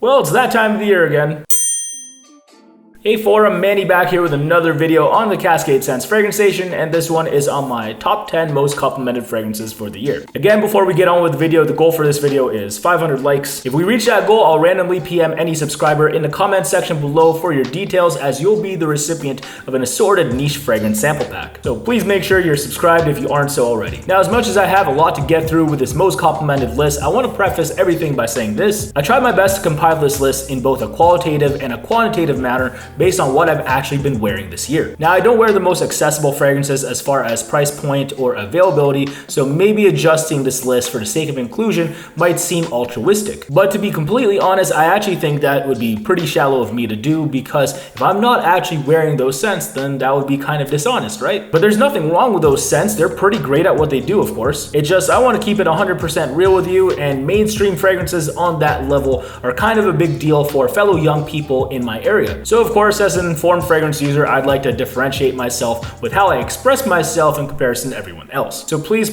Well, it's that time of the year again. Hey forum, Manny back here with another video on the CascadeScents fragrance station, and this one is on my top 10 most complimented fragrances for the year. Again, before we get on with the video, the goal for this video is 500 likes. If we reach that goal, I'll randomly PM any subscriber in the comment section below for your details, as you'll be the recipient of an assorted niche fragrance sample pack. So please make sure you're subscribed if you aren't so already. Now, as much as I have a lot to get through with this most complimented list, I want to preface everything by saying this. I tried my best to compile this list in both a qualitative and a quantitative manner based on what I've actually been wearing this year. Now, I don't wear the most accessible fragrances as far as price point or availability, so maybe adjusting this list for the sake of inclusion might seem altruistic. But to be completely honest, I actually think that would be pretty shallow of me to do, because if I'm not actually wearing those scents, then that would be kind of dishonest, right? But there's nothing wrong with those scents. They're pretty great at what they do, of course. It's just I want to keep it 100% real with you, and mainstream fragrances on that level are kind of a big deal for fellow young people in my area. So of course, as an informed fragrance user, I'd like to differentiate myself with how I express myself in comparison to everyone else. So please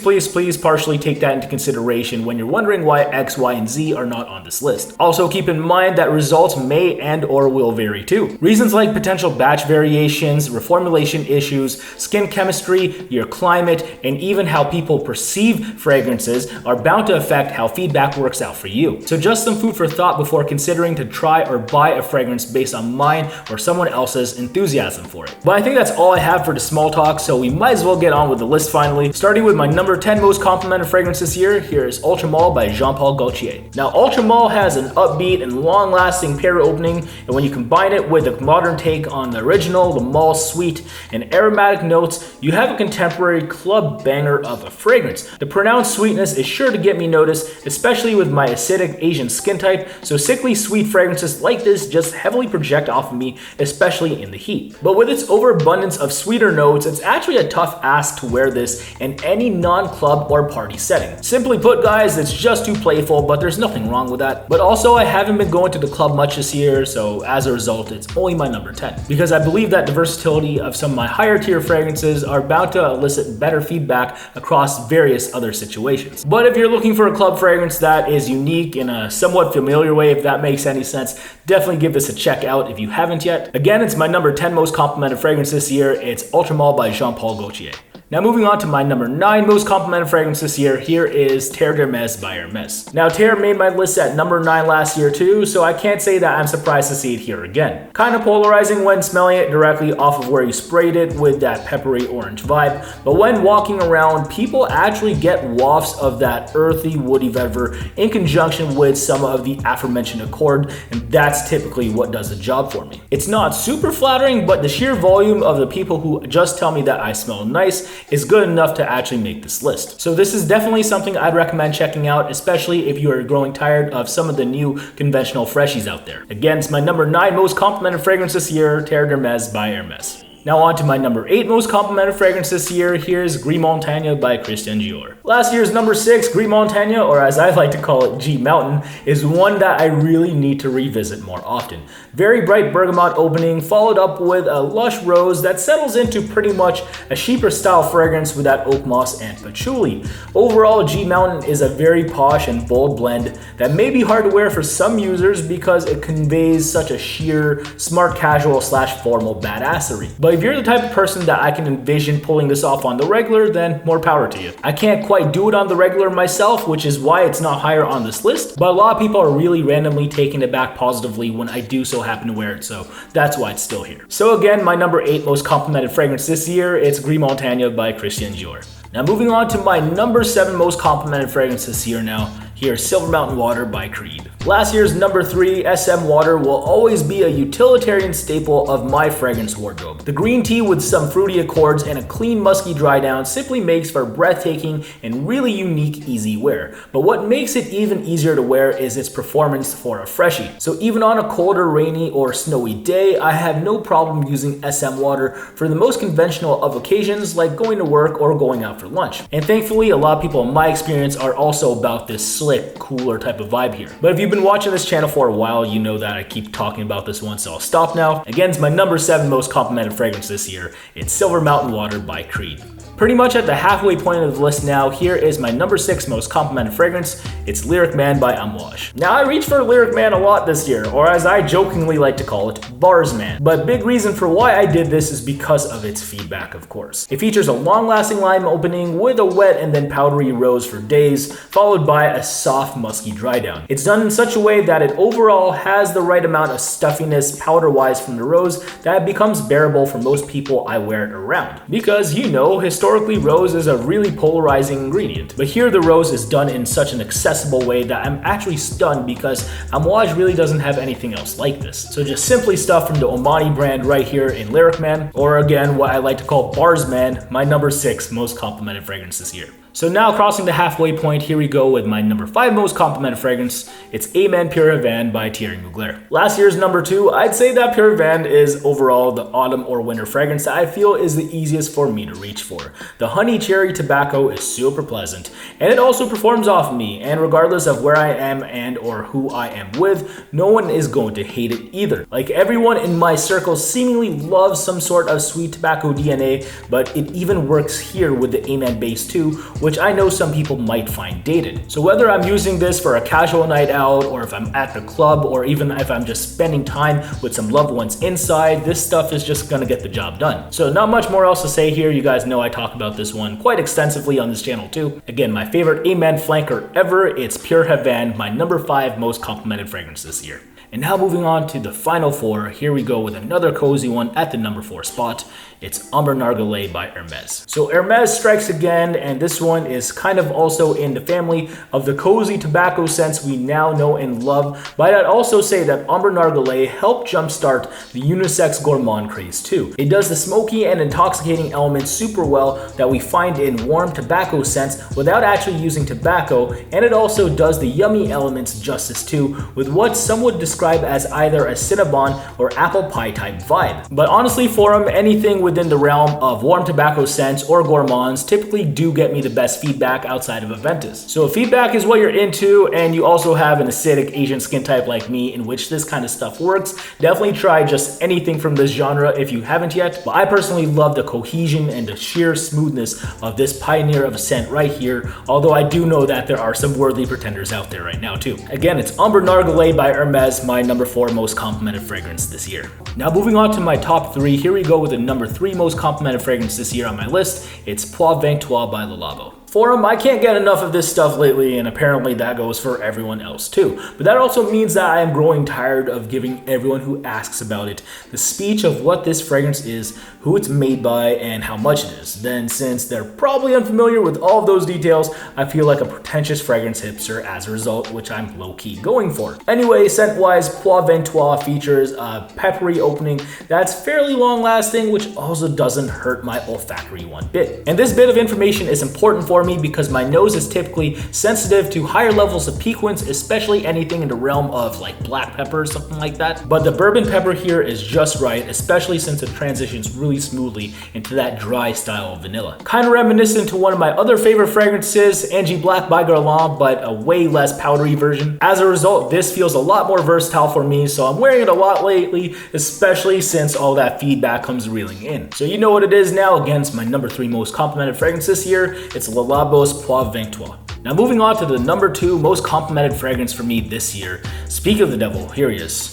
partially take that into consideration when you're wondering why X, Y, and Z are not on this list. Also keep in mind that results may and or will vary too. Reasons like potential batch variations, reformulation issues, skin chemistry, your climate, and even how people perceive fragrances are bound to affect how feedback works out for you. So just some food for thought before considering to try or buy a fragrance based on mine or someone else's enthusiasm for it. But I think that's all I have for the small talk, so we might as well get on with the list finally. Starting with my number 10 most complimented fragrance this year, here is Ultra Male by Jean-Paul Gaultier. Now, Ultra Male has an upbeat and long-lasting pear opening, and when you combine it with a modern take on the original, the malt sweet and aromatic notes, you have a contemporary club banger of a fragrance. The pronounced sweetness is sure to get me noticed, especially with my acidic Asian skin type, so sickly sweet fragrances like this just heavily project off of me, especially in the heat. But with its overabundance of sweeter notes, it's actually a tough ask to wear this in any non-club or party setting. Simply put, guys, it's just too playful, but there's nothing wrong with that. But also, I haven't been going to the club much this year, so as a result, it's only my number 10. Because I believe that the versatility of some of my higher tier fragrances are bound to elicit better feedback across various other situations. But if you're looking for a club fragrance that is unique in a somewhat familiar way, if that makes any sense, definitely give this a check out if you haven't yet. Again, it's my number 10 most complimented fragrance this year. It's Ultra Male by Jean-Paul Gaultier. Now moving on to my number 9 most complimented fragrance this year, here is Terre by Hermes. Now Terre made my list at number 9 last year too, so I can't say that I'm surprised to see it here again. Kind of polarizing when smelling it directly off of where you sprayed it with that peppery orange vibe, but when walking around, people actually get wafts of that earthy woody vetiver in conjunction with some of the aforementioned accord, and that's typically what does the job for me. It's not super flattering, but the sheer volume of the people who just tell me that I smell nice is good enough to actually make this list. So this is definitely something I'd recommend checking out, especially if you are growing tired of some of the new conventional freshies out there. Again, it's my number 9 most complimented fragrance this year, Terre by Hermes. Now on to my number 8 most complimented fragrance this year, here's Gris Montagne by Christian Dior. Last year's number 6, Gris Montagne, or as I like to call it, G Mountain, is one that I really need to revisit more often. Very bright bergamot opening, followed up with a lush rose that settles into pretty much a Chypre style fragrance with that oak moss and patchouli. Overall, G Mountain is a very posh and bold blend that may be hard to wear for some users because it conveys such a sheer, smart casual / formal badassery. But if you're the type of person that I can envision pulling this off on the regular, then more power to you. I can't quite do it on the regular myself, which is why it's not higher on this list, but a lot of people are really randomly taking it back positively when I do so happen to wear it, so that's why it's still here. So again, my number 8 most complimented fragrance this year, it's Gris Montagne by Christian Dior. Now moving on to my number 7 most complimented fragrance this year now, here's Silver Mountain Water by Creed. Last year's number 3, SM Water, will always be a utilitarian staple of my fragrance wardrobe. The green tea with some fruity accords and a clean musky dry down simply makes for breathtaking and really unique easy wear. But what makes it even easier to wear is its performance for a freshie. So even on a colder, rainy, or snowy day, I have no problem using SM Water for the most conventional of occasions like going to work or going out for lunch. And thankfully, a lot of people in my experience are also about this slick, cooler type of vibe here. But if you've been watching this channel for a while, you know that I keep talking about this one, so I'll stop now. Again, it's my number 7 most complimented fragrance this year. It's Silver Mountain Water by Creed. Pretty much at the halfway point of the list now, here is my number 6 most complimented fragrance. It's Lyric Man by Ambre. Now I reached for Lyric Man a lot this year, or as I jokingly like to call it, Bars Man. But big reason for why I did this is because of its feedback, of course. It features a long-lasting lime opening with a wet and then powdery rose for days, followed by a soft musky dry down. It's done in such a way that it overall has the right amount of stuffiness powder-wise from the rose that it becomes bearable for most people I wear it around. Because, you know, historically rose is a really polarizing ingredient. But here the rose is done in such an accessible way that I'm actually stunned because Ambre really doesn't have anything else like this. So just simply stuff from the Omani brand right here in Lyric Man, or again what I like to call Bars Man, my number 6 most complimented fragrance this year. So now crossing the halfway point, here we go with my number 5 most complimented fragrance. It's Amen Pure Havane by Thierry Mugler. Last year's number 2, I'd say that Pure Havane is overall the autumn or winter fragrance that I feel is the easiest for me to reach for. The honey cherry tobacco is super pleasant, and it also performs off me, and regardless of where I am and or who I am with, no one is going to hate it either. Like everyone in my circle seemingly loves some sort of sweet tobacco DNA, but it even works here with the Amen base too, which I know some people might find dated. So whether I'm using this for a casual night out, or if I'm at the club, or even if I'm just spending time with some loved ones inside, this stuff is just gonna get the job done. So not much more else to say here. You guys know I talk about this one quite extensively on this channel too. Again, my favorite Amen flanker ever, it's Pure Havane, my number 5 most complimented fragrance this year. And now moving on to the final 4, here we go with another cozy one at the number 4 spot. It's Ambre Narguilé by Hermes. So Hermes strikes again, and this one is kind of also in the family of the cozy tobacco scents we now know and love, but I'd also say that Ambre Narguilé helped jumpstart the unisex gourmand craze too. It does the smoky and intoxicating elements super well that we find in warm tobacco scents without actually using tobacco, and it also does the yummy elements justice too, with what some would describe as either a Cinnabon or apple pie type vibe. But honestly, for them, anything within the realm of warm tobacco scents or gourmands typically do get me the best feedback outside of Aventus. So if feedback is what you're into and you also have an acidic Asian skin type like me in which this kind of stuff works, definitely try just anything from this genre if you haven't yet. But I personally love the cohesion and the sheer smoothness of this pioneer of a scent right here, although I do know that there are some worthy pretenders out there right now too. Again, it's Ambre Narguilé by Hermes, my number 4 most complimented fragrance this year. Now moving on to my top 3, here we go with the number 3 most complimented fragrance this year on my list. It's Poivre Vingt-Trois by Le Labo. For him, I can't get enough of this stuff lately, and apparently that goes for everyone else too. But that also means that I am growing tired of giving everyone who asks about it the speech of what this fragrance is, who it's made by, and how much it is. Then since they're probably unfamiliar with all of those details, I feel like a pretentious fragrance hipster as a result, which I'm low-key going for. Anyway, scent-wise, Poivre Vingt-Trois features a peppery opening that's fairly long-lasting, which also doesn't hurt my olfactory one bit. And this bit of information is important for me because my nose is typically sensitive to higher levels of piquance, especially anything in the realm of like black pepper or something like that. But the bourbon pepper here is just right, especially since it transitions really smoothly into that dry style of vanilla. Kind of reminiscent to one of my other favorite fragrances, Angie Black by Guerlain, but a way less powdery version. As a result, this feels a lot more versatile for me, so I'm wearing it a lot lately, especially since all that feedback comes reeling in. So you know what it is now. Again, it's my number 3 most complimented fragrance this year. It's Le Labo's Poivre Vingt-Trois. Now moving on to the number 2 most complimented fragrance for me this year. Speak of the devil, here he is.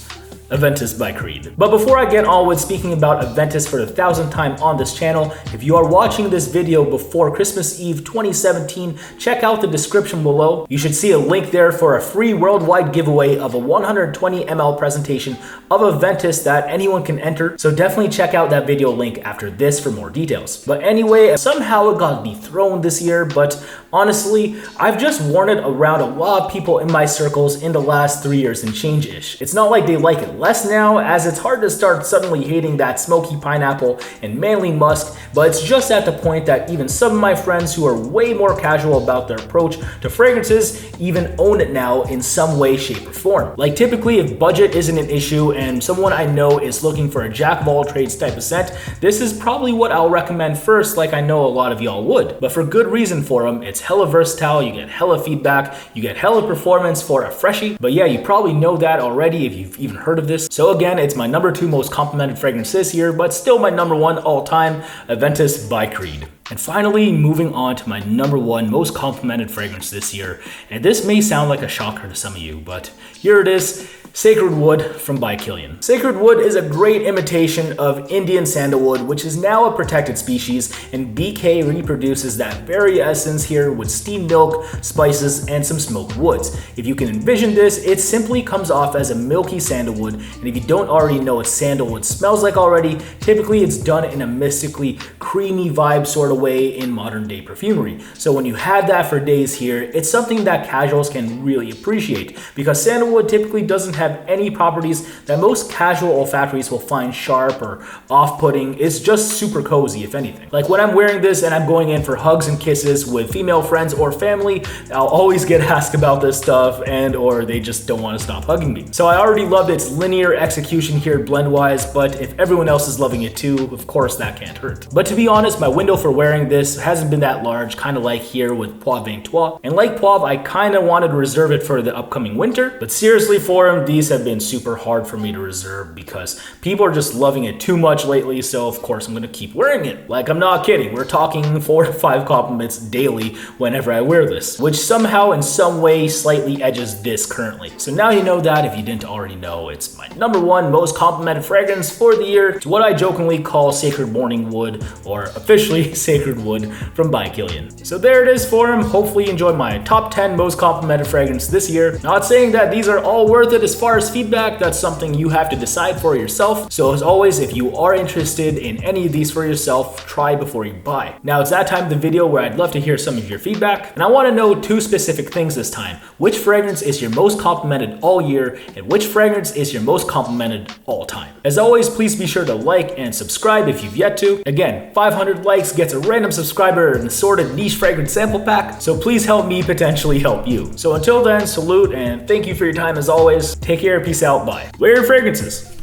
Aventus by Creed. But before I get on with speaking about Aventus for the 1000th time on this channel, if you are watching this video before Christmas Eve 2017, check out the description below. You should see a link there for a free worldwide giveaway of a 120 ml presentation of Aventus that anyone can enter. So definitely check out that video link after this for more details. But anyway, somehow it got dethroned this year, but honestly, I've just worn it around a lot of people in my circles in the last 3 years and change-ish. It's not like they like it less now, as it's hard to start suddenly hating that smoky pineapple and manly musk, but it's just at the point that even some of my friends who are way more casual about their approach to fragrances even own it now in some way, shape, or form. Like typically, if budget isn't an issue and someone I know is looking for a jack of all trades type of scent, this is probably what I'll recommend first, like I know a lot of y'all would. But for good reason for them. It's hella versatile, you get hella feedback, you get hella performance for a freshie. But yeah, you probably know that already if you've even heard of this. So again, it's my number 2 most complimented fragrance this year, but still my number 1 all time, Aventus by Creed. And finally, moving on to my number one most complimented fragrance this year. And this may sound like a shocker to some of you, but here it is. Sacred Wood from by Kilian. Sacred Wood is a great imitation of Indian sandalwood, which is now a protected species, and BK reproduces that very essence here with steamed milk, spices, and some smoked woods. If you can envision this, it simply comes off as a milky sandalwood, and if you don't already know what sandalwood smells like already, typically it's done in a mystically creamy vibe sort of way in modern day perfumery. So when you have that for days here, it's something that casuals can really appreciate, because sandalwood typically doesn't have any properties that most casual olfactories will find sharp or off-putting. It's just super cozy, if anything. Like when I'm wearing this and I'm going in for hugs and kisses with female friends or family, I'll always get asked about this stuff or they just don't want to stop hugging me. So I already love its linear execution here blend-wise, but if everyone else is loving it too, of course that can't hurt. But to be honest, my window for wearing this hasn't been that large, kind of like here with Poivre 23. And like Poivre, I kind of wanted to reserve it for the upcoming winter, but seriously for him, these have been super hard for me to reserve because people are just loving it too much lately, so of course I'm gonna keep wearing it. Like, I'm not kidding, we're talking 4 to 5 compliments daily whenever I wear this, which somehow in some way slightly edges this currently. So now you know that. If you didn't already know, it's my number one most complimented fragrance for the year. It's what I jokingly call Sacred Morning Wood, or officially Sacred Wood from by Kilian. So there it is for him. Hopefully you enjoyed my top 10 most complimented fragrance this year. Not saying that these are all worth it as far as feedback, that's something you have to decide for yourself. So as always, if you are interested in any of these for yourself, try before you buy. Now it's that time of the video where I'd love to hear some of your feedback, and I want to know 2 specific things this time. Which fragrance is your most complimented all year, and which fragrance is your most complimented all time? As always, please be sure to like and subscribe if you've yet to. Again, 500 likes gets a random subscriber an assorted niche fragrance sample pack, so please help me potentially help you. So until then, salute and thank you for your time as always. Take care, peace out, bye. Wear your fragrances.